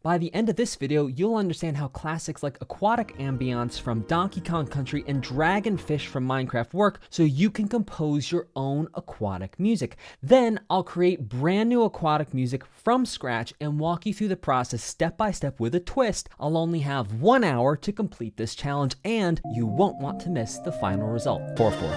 By the end of this video, you'll understand how classics like Aquatic Ambiance from Donkey Kong Country and Dragonfish from Minecraft work, so you can compose your own aquatic music. Then I'll create brand new aquatic music from scratch and walk you through the process step by step with a twist. I'll only have 1 hour to complete this challenge, and you won't want to miss the final result. 4/4.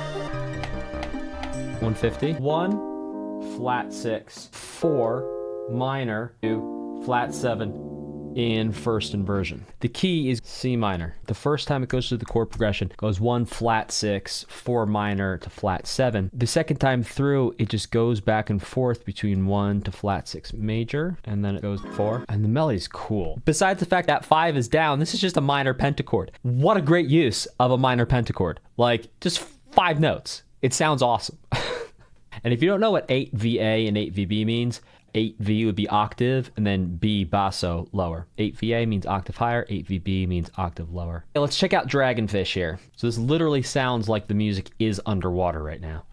150. 1, flat 6, 4, minor, 2, flat 7, in first inversion. The key is C minor. The first time it goes through the chord progression, it goes 1, flat 6, 4 minor to flat 7. The second time through, it just goes back and forth between 1 to flat 6 major, and then it goes 4, and the melody's cool. Besides the fact that 5 is down, this is just a minor pentachord. What a great use of a minor pentachord. Like, just 5 notes. It sounds awesome. And if you don't know what 8VA and 8VB means, 8V would be octave, and then B, basso, lower. 8VA means octave higher, 8VB means octave lower. Okay, let's check out Dragonfish here. So this literally sounds like the music is underwater right now.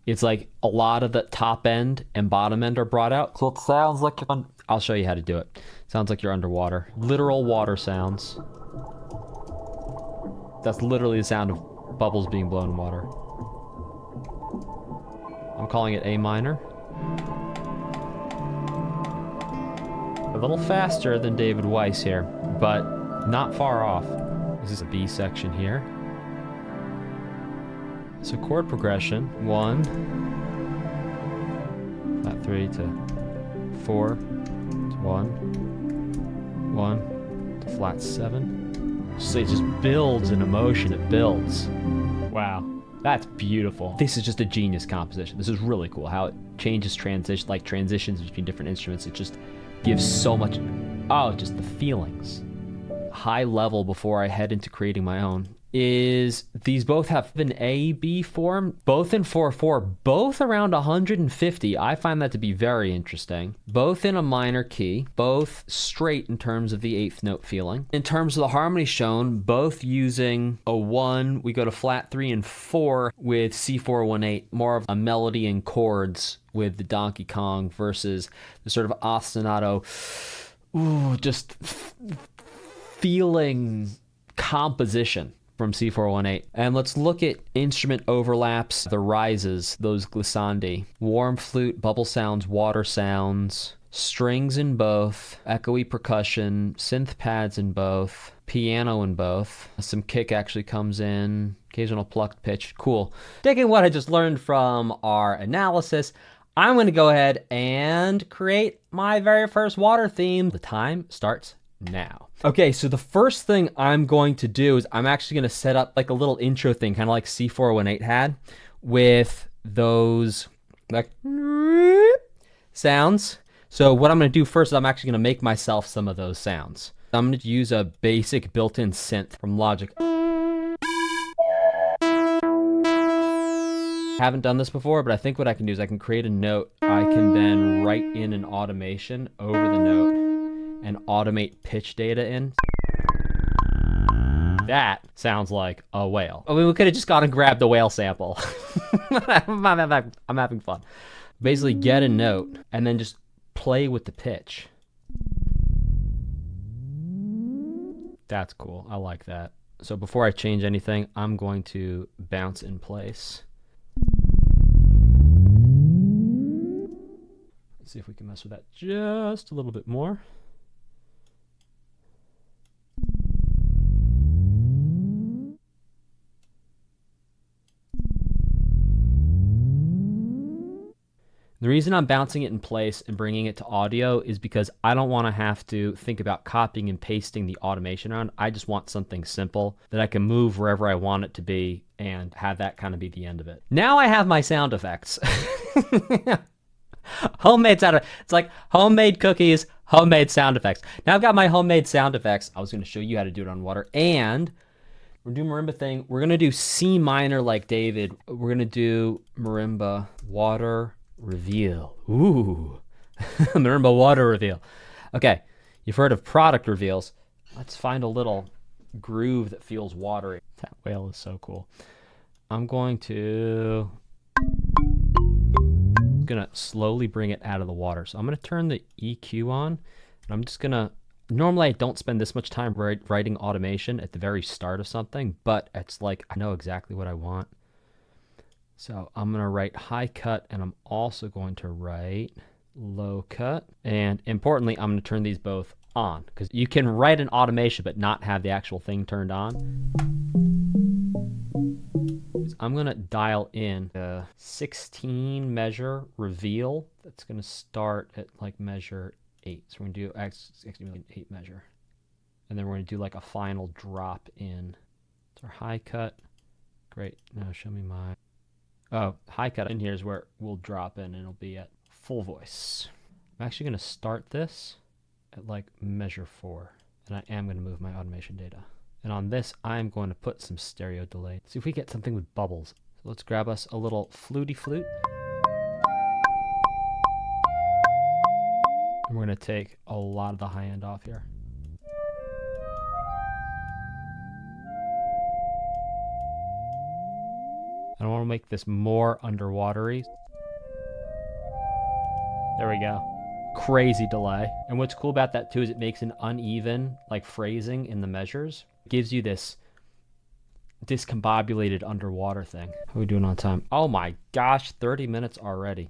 It's like a lot of the top end and bottom end are brought out. So it sounds like you're I'll show you how to do it. Sounds like you're underwater. Literal water sounds. That's literally the sound of bubbles being blown in water. I'm calling it A minor. A little faster than 𝐷𝐸𝐻𝐼𝐼 here, but not far off. This is a B section here. So chord progression, 1, flat 3 to 4, to 1, 1, to flat 7. So it just builds in emotion, it builds. Wow, that's beautiful. This is just a genius composition. This is really cool, how it changes transitions between different instruments. It just gives so much, just the feelings. High level before I head into creating my own is these both have an A-B form, both in 4/4, both around 150. I find that to be very interesting. Both in a minor key, both straight in terms of the 8th note feeling. In terms of the harmony shown, both using a 1, we go to flat 3 and 4 with C418, more of a melody and chords with the Donkey Kong versus the sort of ostinato, just feeling composition from C418. And let's look at instrument overlaps, the rises, those glissandi. Warm flute, bubble sounds, water sounds, strings in both, echoey percussion, synth pads in both, piano in both. Some kick actually comes in, occasional plucked pitch. Cool. Taking what I just learned from our analysis, I'm going to go ahead and create my very first water theme. The time starts now. Okay, so the first thing I'm going to do is I'm actually going to set up like a little intro thing, kind of like C418 had, with those like sounds. So what I'm going to do first is I'm actually going to make myself some of those sounds. I'm going to use a basic built-in synth from Logic. Haven't done this before, but I think what I can do is I can create a note. I can then write in an automation over the note and automate pitch data in. That sounds like a whale. I mean, we could have just gone and grabbed the whale sample. I'm having fun. Basically get a note and then just play with the pitch. That's cool, I like that. So before I change anything, I'm going to bounce in place. Let's see if we can mess with that just a little bit more. The reason I'm bouncing it in place and bringing it to audio is because I don't want to have to think about copying and pasting the automation around. I just want something simple that I can move wherever I want it to be and have that kind of be the end of it. Now I have my sound effects. Homemade sound effects. It's like homemade cookies, homemade sound effects. Now I've got my homemade sound effects. I was going to show you how to do it on water, and we're doing marimba thing. We're going to do C minor like David. We're going to do marimba water reveal. Ooh. Marimba water reveal. Okay, you've heard of product reveals. Let's find a little groove that feels watery. That whale is so cool. I'm going to slowly bring it out of the water. So I'm going to turn the EQ on, and I'm just going to Normally I don't spend this much time writing automation at the very start of something, but it's like I know exactly what I want. So I'm going to write high cut, and I'm also going to write low cut. And importantly, I'm going to turn these both on, because you can write an automation but not have the actual thing turned on. I'm going to dial in a 16 measure reveal. That's going to start at like measure 8. So we're going to do actually 8 measure. And then we're going to do like a final drop in. So our high cut. Great. Now show me my... Oh, high cut in here is where we'll drop in, and it'll be at full voice. I'm actually going to start this at like measure 4. And I am going to move my automation data. And on this, I'm going to put some stereo delay. See if we get something with bubbles. So let's grab us a little fluty flute. And we're going to take a lot of the high end off here. I want to make this more underwatery. There we go. Crazy delay. And what's cool about that too is it makes an uneven like phrasing in the measures. It gives you this discombobulated underwater thing. How are we doing on time? Oh my gosh, 30 minutes already.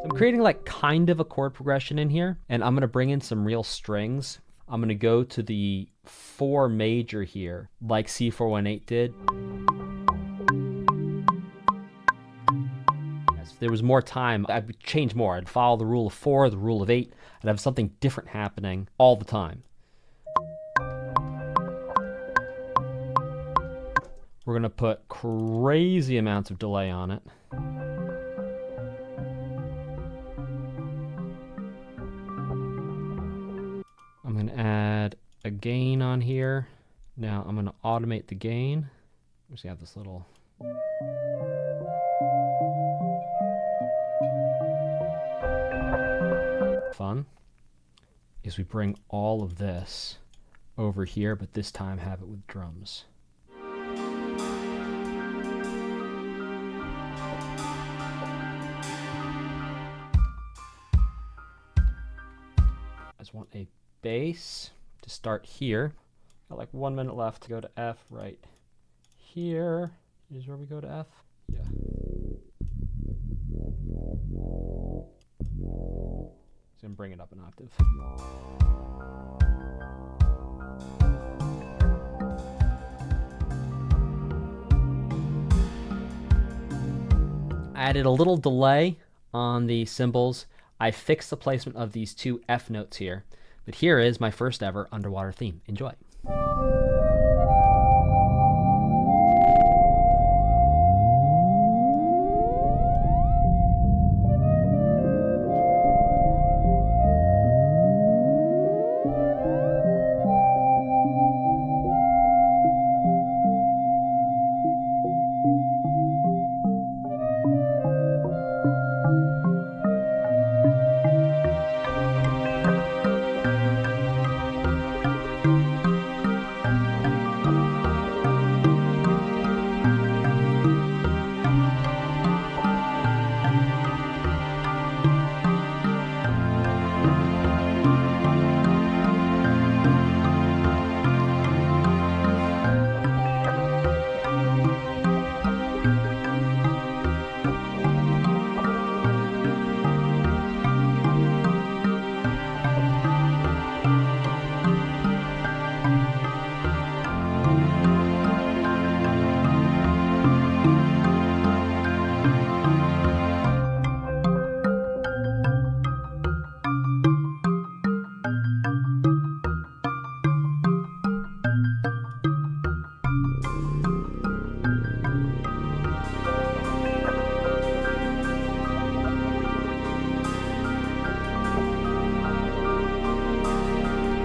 I'm creating like kind of a chord progression in here, and I'm going to bring in some real strings. I'm going to go to the 4 major here, like C418 did. If there was more time, I'd change more. I'd follow the rule of 4, the rule of 8. I'd have something different happening all the time. We're going to put crazy amounts of delay on it. I'm going to add a gain on here. Now I'm going to automate the gain. I'm just going to have this little... Fun is we bring all of this over here, but this time have it with drums. I just want a bass to start here. Got like 1 minute left to go to F right here. Is where we go to F? Yeah. So I'm bring it up an octave. I added a little delay on the cymbals. I fixed the placement of these 2 F notes here. But here is my first ever underwater theme. Enjoy.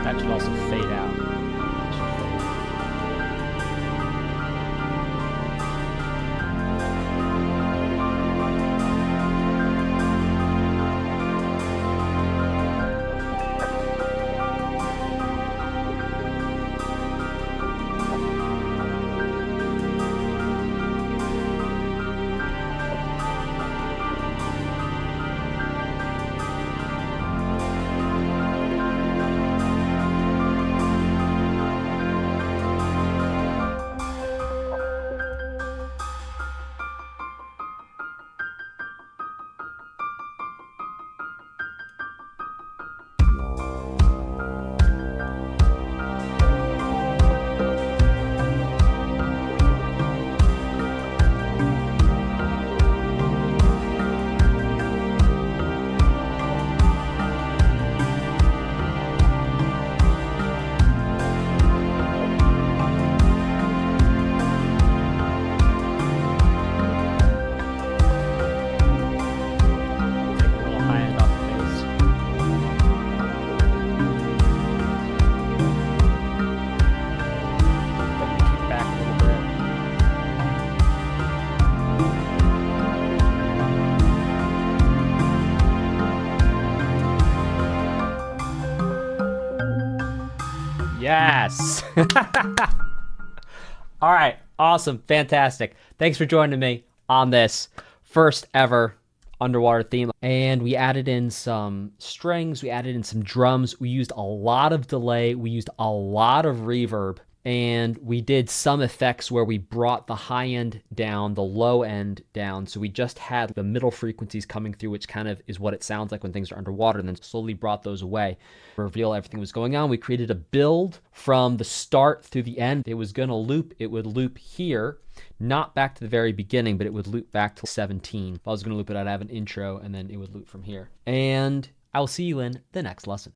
That should also fade out. Yes. All right. Awesome. Fantastic. Thanks for joining me on this first ever underwater theme. And we added in some strings. We added in some drums. We used a lot of delay. We used a lot of reverb. And we did some effects where we brought the high end down, the low end down. So we just had the middle frequencies coming through, which kind of is what it sounds like when things are underwater, and then slowly brought those away to reveal everything was going on. We created a build from the start through the end. It was going to loop. It would loop here, not back to the very beginning, but it would loop back to 17. If I was going to loop it, I'd have an intro, and then it would loop from here. And I'll see you in the next lesson.